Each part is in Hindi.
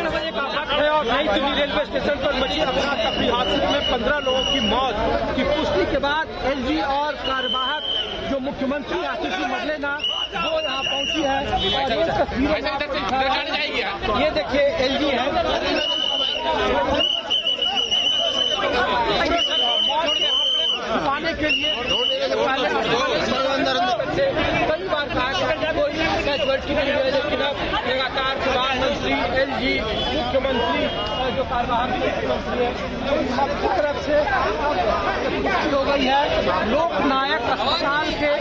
1:30 बजे का वक्त है और नई दिल्ली रेलवे स्टेशन पर मची अफरा तफरी हादसे में 15 लोगों की मौत की पुष्टि के बाद एलजी और कार्यवाहक जो मुख्यमंत्री आशीष मरलेना वो यहाँ पहुंची है और ये तस्वीरें ये देखिए एलजी है छुपाने के लिए कई बार कहा कोई कैजुअलिटी नहीं है, लेकिन अब लगातार प्रधानमंत्री एलजी मुख्यमंत्री और जो कार्यवाहक मुख्यमंत्री है उन सबकी तरफ से पुष्टि हो गई है। लोकनायक अस्पताल के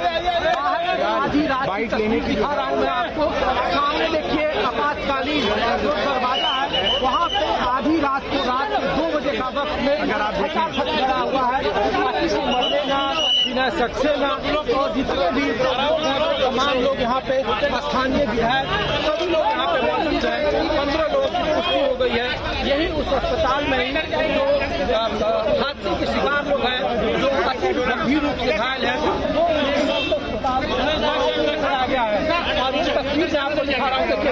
आधी रात की तस्वीर दिखा रहा हूँ मैं आपको। सामने देखिए आपातकालीन जो दरवाजा है वहाँ पे आधी रात को रात 2 बजे का वक्त में फटाफट लगा हुआ है। आशीष मरलेना, विनय सक्सेना और जितने भी तमाम लोग यहाँ पे स्थानीय विधायक सभी लोग यहाँ पे मौजूद हैं। 15 लोगों की पुष्टि हो गई है। यही उस अस्पताल में ही जो हादसे के शिकार लोग हैं, जो अति गंभीर रूप से घायल है, वो अस्पताल कराया गया है। और ये तस्वीर मैं आपको दिखा रहा हूँ कि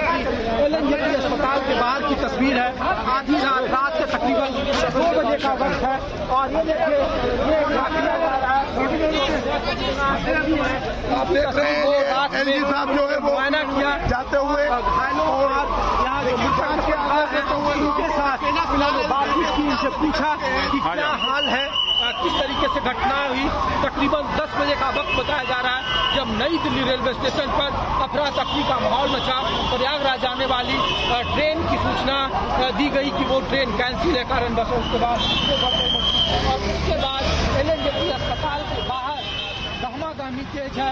एलएनजेपी अस्पताल के बाहर की तस्वीर है। आधी रात के तकरीबन 2 बजे का वक्त है और ये देखिए ये किया जा रहा है। आप देख रहे हैं एलजी साहब जो है वो मुआयना किया जाते हुए घायलों और यहाँ जो मुख्यमंत्री के आवाज है तो वो उनके साथ बातचीत की, उनसे पूछा कि क्या हाल है, किस तरीके से घटना हुई। तकरीबन 10 बजे का वक्त बताया जा रहा है जब नई दिल्ली रेलवे स्टेशन पर अफरा तफरी का माहौल मचा। प्रयागराज जाने वाली ट्रेन की सूचना दी गई कि वो ट्रेन कैंसिल है कारणवश। उसके बाद और उसके बाद एलएनजेपी अस्पताल के बाहर गहमागहमी तेज है।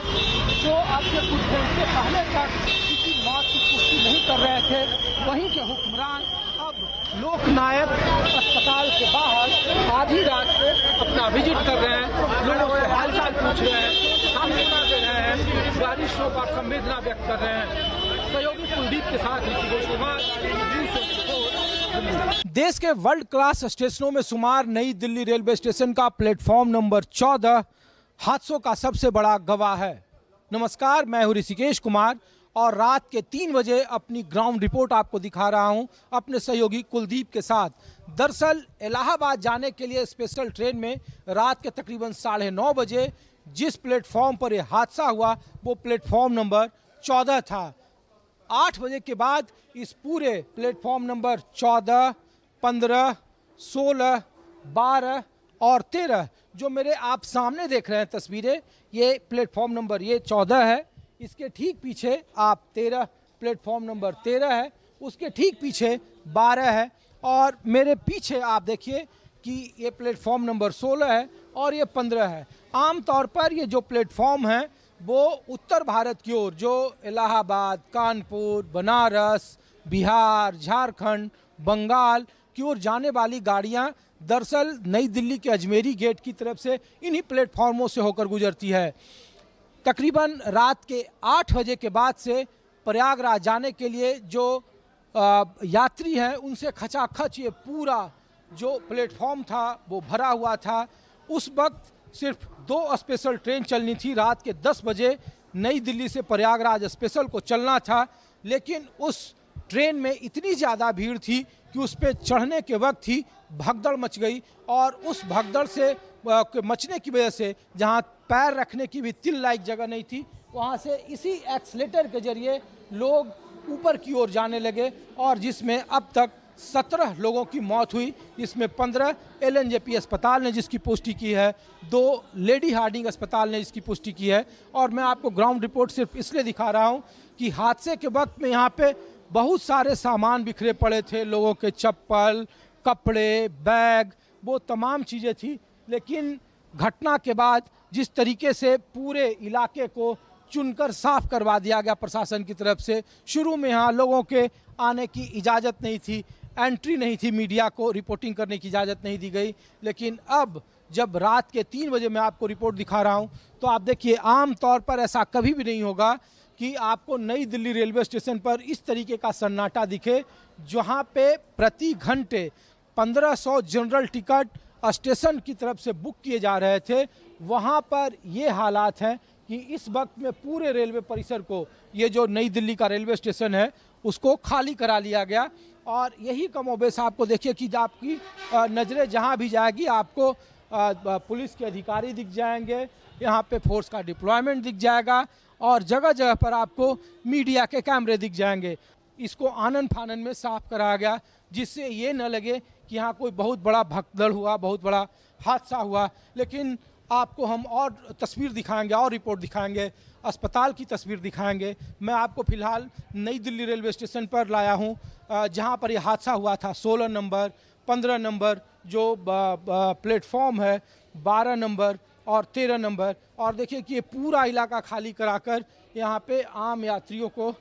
जो अब से कुछ घंटे पहले तक किसी मौत की पुष्टि नहीं कर रहे थे, वहीं के हुक्मरान अब लोकनायक अस्पताल के बाहर आधी रात को अपना विजिट कर रहे हैं, लोगों से हालचाल पूछ रहे हैं, सांत्वना दे रहे हैं, बारिशों पर संवेदना व्यक्त कर रहे हैं। सहयोगी कुलदीप के साथ ऋषिकेश कुमार, देश के वर्ल्ड क्लास स्टेशनों में शुमार नई दिल्ली रेलवे स्टेशन का प्लेटफॉर्म नंबर 14 हादसों का सबसे बड़ा गवाह है। नमस्कार, मैं हूं ऋषिकेश कुमार और रात के 3 बजे अपनी ग्राउंड रिपोर्ट आपको दिखा रहा हूं अपने सहयोगी कुलदीप के साथ। दरअसल इलाहाबाद जाने के लिए स्पेशल ट्रेन में रात के तकरीबन 9:30 बजे जिस प्लेटफॉर्म पर यह हादसा हुआ वो प्लेटफॉर्म नंबर 14 था। 8 बजे के बाद इस पूरे प्लेटफॉर्म नंबर 14, 15, 16, 12 और 13 जो मेरे आप सामने देख रहे हैं तस्वीरें, ये प्लेटफॉर्म नंबर ये 14 है। इसके ठीक पीछे आप 13 प्लेटफॉर्म नंबर 13 है, उसके ठीक पीछे 12 है और मेरे पीछे आप देखिए कि ये प्लेटफॉर्म नंबर 16 है और ये 15 है। आमतौर पर ये जो प्लेटफॉर्म है वो उत्तर भारत की ओर, जो इलाहाबाद, कानपुर, बनारस, बिहार, झारखंड, बंगाल की ओर जाने वाली गाड़ियां दरअसल नई दिल्ली के अजमेरी गेट की तरफ से इन्हीं प्लेटफॉर्मों से होकर गुजरती है। तकरीबन रात के 8 बजे के बाद से प्रयागराज जाने के लिए जो यात्री हैं उनसे खचाखच ये पूरा जो प्लेटफॉर्म था वो भरा हुआ था। उस वक्त सिर्फ 2 स्पेशल ट्रेन चलनी थी। रात के 10 बजे नई दिल्ली से प्रयागराज स्पेशल को चलना था, लेकिन उस ट्रेन में इतनी ज़्यादा भीड़ थी कि उस पर चढ़ने के वक्त ही भगदड़ मच गई और उस भगदड़ से मचने की वजह से जहां पैर रखने की भी तिल लायक जगह नहीं थी, वहां से इसी एक्सीलेटर के जरिए लोग ऊपर की ओर जाने लगे और जिसमें अब तक 17 लोगों की मौत हुई, जिसमें 15 एलएनजेपी अस्पताल ने जिसकी पुष्टि की है, 2 लेडी हार्डिंग अस्पताल ने जिसकी पुष्टि की है। और मैं आपको ग्राउंड रिपोर्ट सिर्फ इसलिए दिखा रहा हूं कि हादसे के वक्त में यहाँ पे बहुत सारे सामान बिखरे पड़े थे, लोगों के चप्पल, कपड़े, बैग, वो तमाम चीज़ें थी। लेकिन घटना के बाद जिस तरीके से पूरे इलाके को चुनकर साफ करवा दिया गया प्रशासन की तरफ से, शुरू में यहाँ लोगों के आने की इजाज़त नहीं थी, एंट्री नहीं थी, मीडिया को रिपोर्टिंग करने की इजाज़त नहीं दी गई। लेकिन अब जब रात के 3 बजे मैं आपको रिपोर्ट दिखा रहा हूँ तो आप देखिए, आम तौर पर ऐसा कभी भी नहीं होगा कि आपको नई दिल्ली रेलवे स्टेशन पर इस तरीके का सन्नाटा दिखे, जहाँ पे प्रति घंटे 1500 जनरल टिकट स्टेशन की तरफ से बुक किए जा रहे थे। वहाँ पर ये हालात हैं कि इस वक्त में पूरे रेलवे परिसर को, ये जो नई दिल्ली का रेलवे स्टेशन है उसको खाली करा लिया गया। और यही कमोबेश आपको देखिए कि आपकी नज़रें जहाँ भी जाएगी आपको पुलिस के अधिकारी दिख जाएंगे, यहाँ पे फोर्स का डिप्लॉयमेंट दिख जाएगा और जगह जगह पर आपको मीडिया के कैमरे दिख जाएंगे। इसको आनन फानन में साफ कराया गया जिससे ये न लगे कि यहाँ कोई बहुत बड़ा भगदड़ हुआ, बहुत बड़ा हादसा हुआ। लेकिन आपको हम और तस्वीर दिखाएंगे और रिपोर्ट दिखाएंगे, अस्पताल की तस्वीर दिखाएंगे। मैं आपको फ़िलहाल नई दिल्ली रेलवे स्टेशन पर लाया हूँ जहाँ पर यह हादसा हुआ था। 16 नंबर, 15 नंबर जो प्लेटफॉर्म है, 12 नंबर और 13 नंबर। और देखिए कि ये पूरा इलाका खाली कराकर यहाँ पे आम यात्रियों को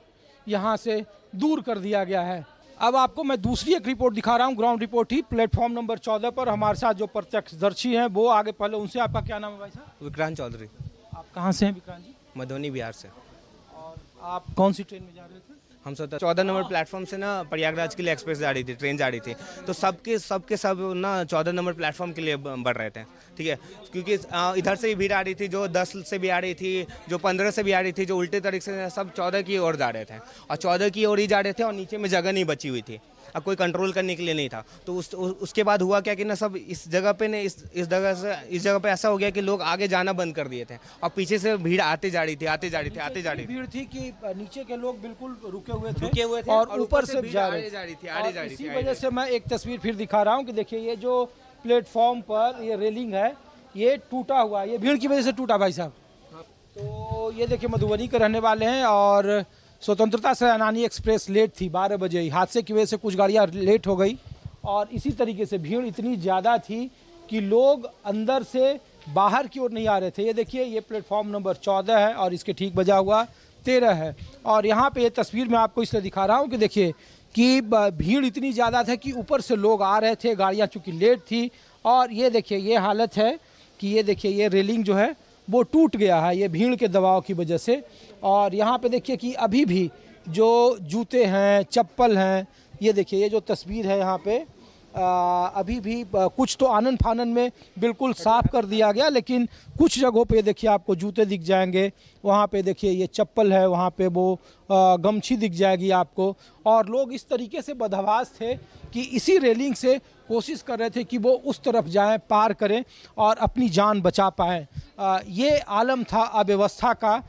यहाँ से दूर कर दिया गया है। अब आपको मैं दूसरी एक रिपोर्ट दिखा रहा हूँ, ग्राउंड रिपोर्ट ही। प्लेटफॉर्म नंबर 14 पर हमारे साथ जो प्रत्यक्षदर्शी हैं वो आगे, पहले उनसे आपका क्या नाम है भाई साहब? विक्रांत चौधरी। आप कहाँ से हैं विक्रांत जी? मधुबनी बिहार से। और आप कौन सी ट्रेन में जा रहे थे? हम 14 नंबर प्लेटफॉर्म से ना प्रयागराज के लिए एक्सप्रेस जा रही थी, ट्रेन जा रही थी। तो सब ना 14 नंबर प्लेटफॉर्म के लिए बढ़ रहे थे, ठीक है, क्योंकि इधर से भी भीड़ आ रही थी, जो 10 से भी आ रही थी, जो 15 से भी आ रही थी, जो उल्टे तरीके से सब 14 की ओर जा रहे थे और 14 की ओर ही जा रहे थे और नीचे में जगह नहीं बची हुई थी। अब कोई कंट्रोल करने के लिए नहीं था। तो उसके बाद हुआ क्या कि ना सब इस जगह पे ने इस जगह पे ऐसा हो गया कि लोग आगे जाना बंद कर दिए थे और पीछे से भीड़ आते जा रही थी। भीड़ थी कि नीचे के लोग बिल्कुल रुके हुए थे और ऊपर से जा रही थी। इसी वजह से मैं एक तस्वीर फिर दिखा रहा हूँ कि देखिए ये जो प्लेटफॉर्म पर ये रेलिंग है ये टूटा हुआ है, ये भीड़ की वजह से टूटा भाई साहब। तो ये देखिए मधुबनी के रहने वाले हैं और स्वतंत्रता सेनानी एक्सप्रेस लेट थी 12 बजे। हादसे की वजह से कुछ गाड़ियाँ लेट हो गई और इसी तरीके से भीड़ इतनी ज़्यादा थी कि लोग अंदर से बाहर की ओर नहीं आ रहे थे। ये देखिए ये प्लेटफॉर्म नंबर 14 है और इसके ठीक बजा हुआ 13 है। और यहाँ पे ये तस्वीर मैं आपको इसलिए दिखा रहा हूँ कि देखिए कि भीड़ इतनी ज़्यादा था कि ऊपर से लोग आ रहे थे, गाड़ियाँ चूँकि लेट थी। और ये देखिए ये हालत है कि ये देखिए ये रेलिंग जो है वो टूट गया है, ये भीड़ के दबाव की वजह से। और यहाँ पे देखिए कि अभी भी जो जूते हैं, चप्पल हैं, ये देखिए ये जो तस्वीर है यहाँ पे अभी भी कुछ तो आनन फानन में बिल्कुल साफ कर दिया गया, लेकिन कुछ जगहों पे देखिए आपको जूते दिख जाएंगे, वहाँ पे देखिए ये चप्पल है, वहाँ पे वो गमछी दिख जाएगी आपको। और लोग इस तरीके से बदहवास थे कि इसी रेलिंग से कोशिश कर रहे थे कि वो उस तरफ जाएं, पार करें और अपनी जान बचा पाएँ। ये आलम था अव्यवस्था का,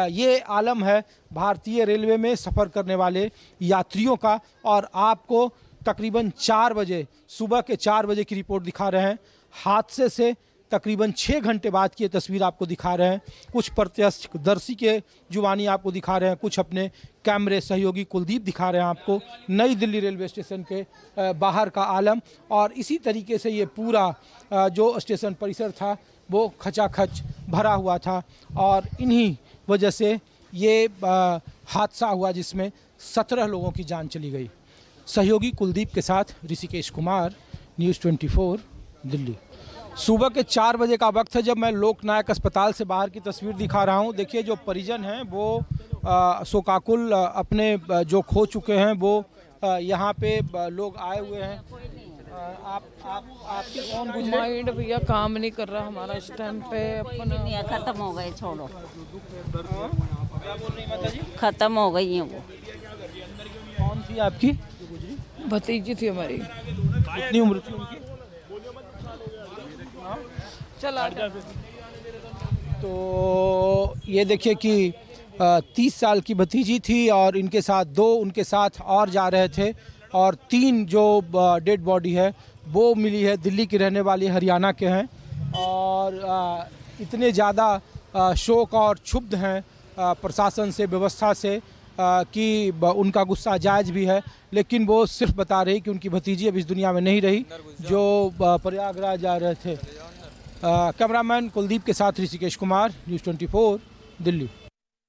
ये आलम है भारतीय रेलवे में सफ़र करने वाले यात्रियों का। और आपको तकरीबन 4 बजे, सुबह के 4 बजे की रिपोर्ट दिखा रहे हैं। हादसे से तकरीबन 6 घंटे बाद की ये तस्वीर आपको दिखा रहे हैं। कुछ प्रत्यक्षदर्शी के जुबानी आपको दिखा रहे हैं, कुछ अपने कैमरे सहयोगी कुलदीप दिखा रहे हैं आपको नई दिल्ली रेलवे स्टेशन के बाहर का आलम। और इसी तरीके से ये पूरा जो स्टेशन परिसर था वो खचाखच भरा हुआ था और इन्हीं वजह से ये हादसा हुआ जिसमें 17 लोगों की जान चली गई। सहयोगी कुलदीप के साथ ऋषिकेश कुमार, न्यूज़ 24 दिल्ली। सुबह के 4 बजे का वक्त है जब मैं लोकनायक अस्पताल से बाहर की तस्वीर दिखा रहा हूं। देखिए जो परिजन हैं वो शोकाकुल अपने जो खो चुके हैं वो यहाँ पे लोग आए हुए हैं। आपके कौन गुजरे? माइंड भैया काम नहीं कर रहा हमारा इस टाइम पे। दुनिया खत्म हो गई, छोड़ो। क्या बोल रही माता जी? खत्म हो गई है वो। कौन थी आपकी? भतीजी थी हमारी। कितनी उम्र थी उनकी? चला तो ये देखिए कि 30 साल की भतीजी थी और इनके साथ 2 उनके साथ और जा रहे थे और 3 जो डेड बॉडी है वो मिली है, दिल्ली की रहने वाली, हरियाणा के हैं। और इतने ज़्यादा शोक और क्षुब्ध हैं प्रशासन से, व्यवस्था से कि उनका गुस्सा जायज़ भी है, लेकिन वो सिर्फ बता रही कि उनकी भतीजी अब इस दुनिया में नहीं रही जो प्रयागराज जा रहे थे। कैमरामैन कुलदीप के साथ ऋषिकेश कुमार, न्यूज़ 24 दिल्ली।